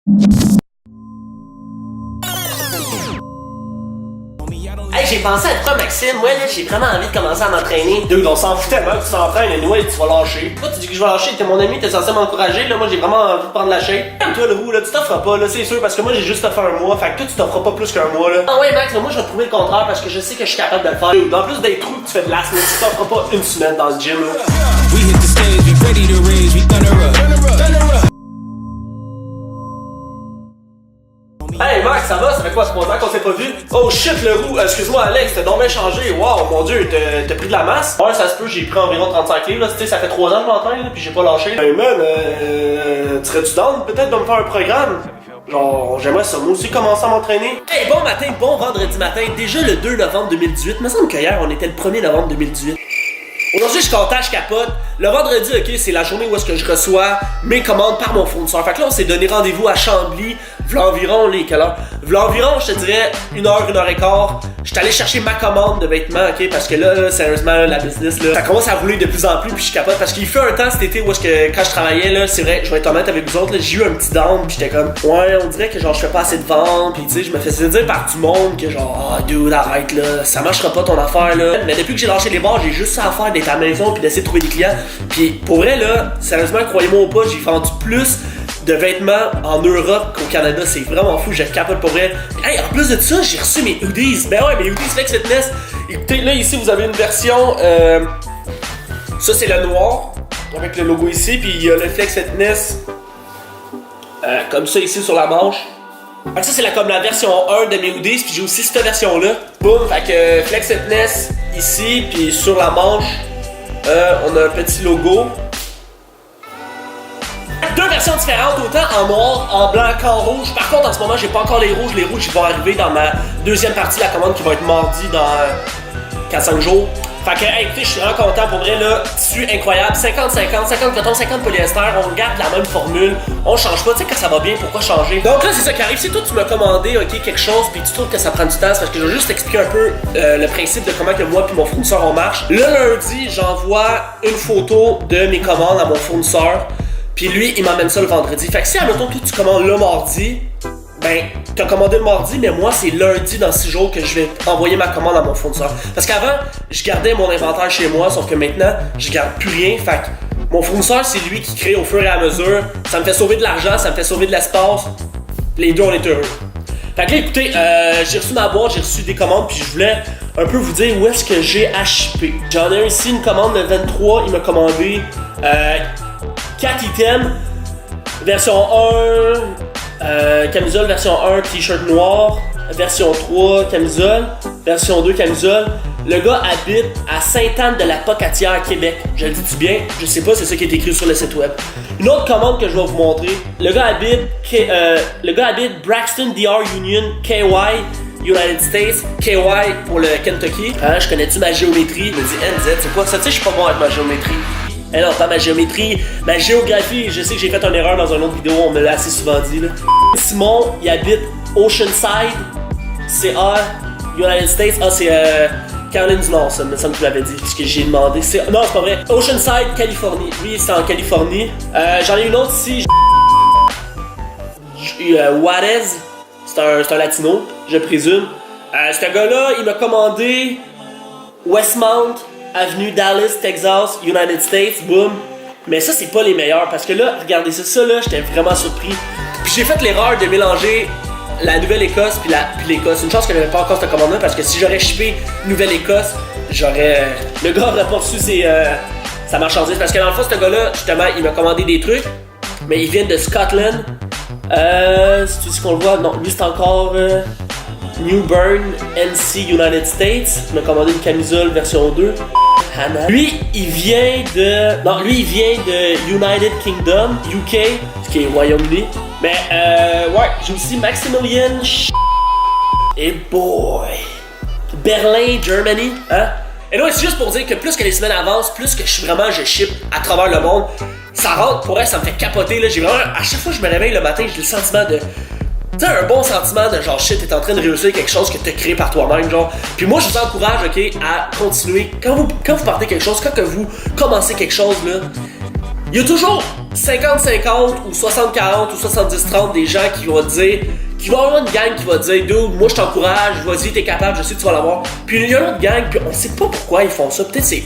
Hey, j'ai pensé à toi, Maxime. Moi, là, j'ai vraiment envie de commencer à m'entraîner. Dude, on s'en fout tellement que tu t'entraînes, et ouais, tu vas lâcher. Toi, tu dis que je vais lâcher, t'es mon ami, t'es censé m'encourager. Là, moi, j'ai vraiment envie de prendre la shape. Toi, le roux, là, tu t'offres pas, là, c'est sûr, parce que moi, j'ai juste offert un mois, fait que toi, tu t'offres pas plus qu'un mois, là. Ah ouais, Max, mais moi, je vais te prouver le contraire parce que je sais que je suis capable de le faire. Dude, en plus des trous que tu fais de l'asthme, tu t'offres pas une semaine dans le gym, là. We hit the stage, we ready to rage, we thunder up. Hey Max, ça va? Ça fait quoi, 3 ans qu'on s'est pas vu? Oh shit, le roux, excuse-moi Alex, t'as donc bien changé. Wow, mon dieu, t'as pris de la masse? Ouais, ça se peut, j'ai pris environ 35 livres, là. Tu sais, ça fait 3 ans que je m'entraîne, là, pis j'ai pas lâché. Hey man, serais-tu down peut-être de me faire un programme? Genre, j'aimerais ça, moi aussi, commencer à m'entraîner. Hey, bon matin, bon vendredi matin. Déjà le 2 novembre 2018. Il me semble qu'hier, on était le 1er novembre 2018. Aujourd'hui, je suis content, je capote. Le vendredi, ok, c'est la journée où est-ce que je reçois mes commandes par mon fournisseur. Fait que là, on s'est donné rendez-vous à Chambly. V'là environ, les quelle heure? V'là environ, je te dirais, 1 heure et quart. J'étais allé chercher ma commande de vêtements, ok, parce que là, sérieusement, la business, là, ça commence à rouler de plus en plus, puis je capote, parce qu'il fait un temps cet été où est-ce que, quand je travaillais, là, c'est vrai, je vais être honnête avec vous autres, là, j'ai eu un petit down, puis j'étais comme, ouais, on dirait que genre, je fais pas assez de ventes, puis tu sais, je me faisais dire par du monde que genre, ah, dude, arrête, là, ça marchera pas ton affaire, là. Mais depuis que j'ai lâché les bars, j'ai juste ça à faire d'être à la maison, puis d'essayer de trouver des clients. Puis pour vrai, là, sérieusement, croyez-moi ou pas, j'ai vendu plus de vêtements en Europe qu'au Canada, c'est vraiment fou, je capote pour vrai. Hey, en plus de ça, j'ai reçu mes hoodies. Ben ouais, mes hoodies Flex Fitness. Écoutez, là ici vous avez une version, ça c'est le noir, avec le logo ici, puis il y a le Flex Fitness, comme ça ici sur la manche. Fait que ça c'est comme la version 1 de mes hoodies, puis j'ai aussi cette version là. Boum, fait que Flex Fitness ici, puis sur la manche, on a un petit logo. Deux versions différentes, autant en noir, en blanc qu'en rouge. Par contre, en ce moment, j'ai pas encore les rouges. Les rouges, ils vont arriver dans ma deuxième partie de la commande qui va être mardi dans 4-5 jours. Fait que, hey, écoutez, je suis vraiment content pour vrai, là. Tissu incroyable, 50-50, 50 coton, 50 polyester. On garde la même formule, on change pas. Tu sais, quand ça va bien, pourquoi changer? Donc là, c'est ça qui arrive. Si toi, tu m'as commandé, ok, quelque chose, puis tu trouves que ça prend du temps, c'est parce que je vais juste expliquer un peu le principe de comment que moi puis mon fournisseur on marche. Le lundi, j'envoie une photo de mes commandes à mon fournisseur. Puis lui, il m'emmène ça le vendredi. Fait que si, admettons, toi, tu commandes le mardi, ben, t'as commandé le mardi, mais moi, c'est lundi dans 6 jours que je vais envoyer ma commande à mon fournisseur. Parce qu'avant, je gardais mon inventaire chez moi, sauf que maintenant, je garde plus rien. Fait que mon fournisseur, c'est lui qui crée au fur et à mesure. Ça me fait sauver de l'argent, ça me fait sauver de l'espace. Les deux, on est heureux. Fait que là, écoutez, j'ai reçu ma boîte, j'ai reçu des commandes, puis je voulais un peu vous dire où est-ce que j'ai à shipper. J'en ai ici une commande de 23, il m'a commandé 4 items, version 1, camisole, version 1, t-shirt noir, version 3, camisole, version 2, camisole. Le gars habite à Sainte-Anne-de-la-Pocatière, Québec. Je le dis bien, je sais pas, c'est ça qui est écrit sur le site web. Une autre commande que je vais vous montrer. Le gars habite Braxton DR Union, KY, United States, KY pour le Kentucky. Hein, je connais-tu ma géométrie? Il me dit NZ, c'est quoi ça? Tu sais, je suis pas bon avec ma géométrie. Eh non, pas ma géométrie, ma géographie. Je sais que j'ai fait une erreur dans une autre vidéo, on me l'a assez souvent dit là. Simon, il habite Oceanside, CA, United States. Ah, c'est Caroline du Nord, ça me semble que tu l'avais dit, puisque j'ai demandé. Non, c'est pas vrai. Oceanside, Californie. Lui, c'est en Californie. J'en ai une autre ici. Juarez, c'est un latino, je présume. Ce gars-là, il m'a commandé Westmount, Avenue Dallas, Texas, United States, boom. Mais ça, c'est pas les meilleurs parce que là, regardez ça là, j'étais vraiment surpris. Puis j'ai fait l'erreur de mélanger la Nouvelle-Écosse puis l'Écosse. Une chance que j'avais pas encore cette commande-là parce que si j'aurais shippé Nouvelle-Écosse, le gars aurait pas reçu sa marchandise. Parce que dans le fond, ce gars-là, justement, il m'a commandé des trucs, mais il vient de Scotland. Si tu dis qu'on le voit, non, lui c'est encore New Bern, NC, United States. Il m'a commandé une camisole version 2. Hannah. Lui, il vient de United Kingdom, UK, ce qui est Royaume-Uni. Mais ouais, j'ai aussi Maximilian et boy, Berlin, Germany, hein? Et là, c'est juste pour dire que plus que les semaines avancent, plus que je ship à travers le monde. Ça rentre, pour elle, ça me fait capoter, là. J'ai vraiment, à chaque fois que je me réveille le matin, j'ai le sentiment de... Tu sais, un bon sentiment de genre, shit, t'es en train de réussir quelque chose que t'as créé par toi-même, genre. Puis moi, je vous encourage, ok, à continuer. Quand vous partez quelque chose, quand que vous commencez quelque chose, là, il y a toujours, tu 50-50 ou 60-40 ou 70-30 des gens qui vont dire, qui vont avoir une gang qui va dire dude, moi je t'encourage, vas-y, t'es capable, je sais que tu vas l'avoir. Puis il y a une autre gang, puis on sait pas pourquoi ils font ça. Peut-être c'est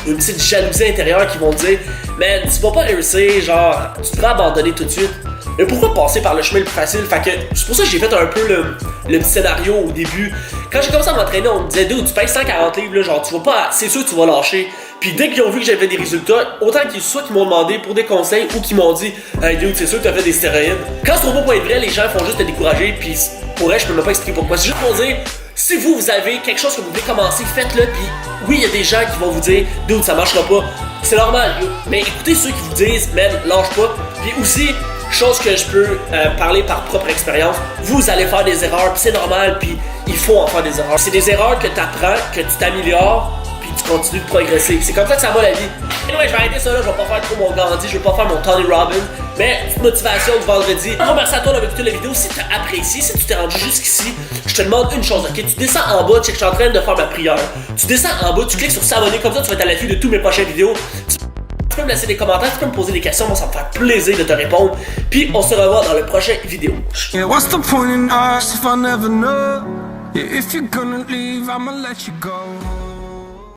une petite jalousie intérieure qui vont dire man, tu vas pas réussir, genre, tu devrais abandonner tout de suite. Mais pourquoi passer par le chemin le plus facile? Fait que c'est pour ça que j'ai fait un peu le petit scénario au début. Quand j'ai commencé à m'entraîner, on me disait dude, tu pèses 140 livres, là, genre tu vas pas, c'est sûr que tu vas lâcher. Puis dès qu'ils ont vu que j'avais des résultats, autant qu'ils soit qu'ils m'ont demandé pour des conseils ou qu'ils m'ont dit hey dude, c'est sûr que t'as fait des stéroïdes. Quand c'est trop beau pour être vrai, les gens font juste te décourager, puis pour vrai, je peux même pas expliquer pourquoi. C'est juste pour dire, si vous avez quelque chose que vous voulez commencer, faites-le, puis oui, il y a des gens qui vont vous dire dude, ça marchera pas. C'est normal, mais écoutez ceux qui vous disent man, lâche pas. Puis aussi, chose que je peux parler par propre expérience, vous allez faire des erreurs, puis c'est normal, puis il faut en faire des erreurs. C'est des erreurs que tu apprends, que tu t'améliores, puis tu continues de progresser. C'est comme ça que ça va la vie. Et ouais, je vais arrêter ça là, je vais pas faire trop mon Gandhi, je vais pas faire mon Tony Robbins, mais petite motivation du vendredi. Un gros merci à toi d'avoir écouté la vidéo. Si tu as apprécié, si tu t'es rendu jusqu'ici, je te demande une chose, ok? Tu descends en bas, tu sais que je suis en train de faire ma prière. Tu descends en bas, tu cliques sur s'abonner, comme ça tu vas être à l'affût de tous mes prochaines vidéos. Tu peux me laisser des commentaires, tu peux me poser des questions, moi ça me fait plaisir de te répondre. Puis on se revoit dans le prochain vidéo. Yeah, what's the point in us if I never know? Yeah, if you're gonna leave, I'ma let you go.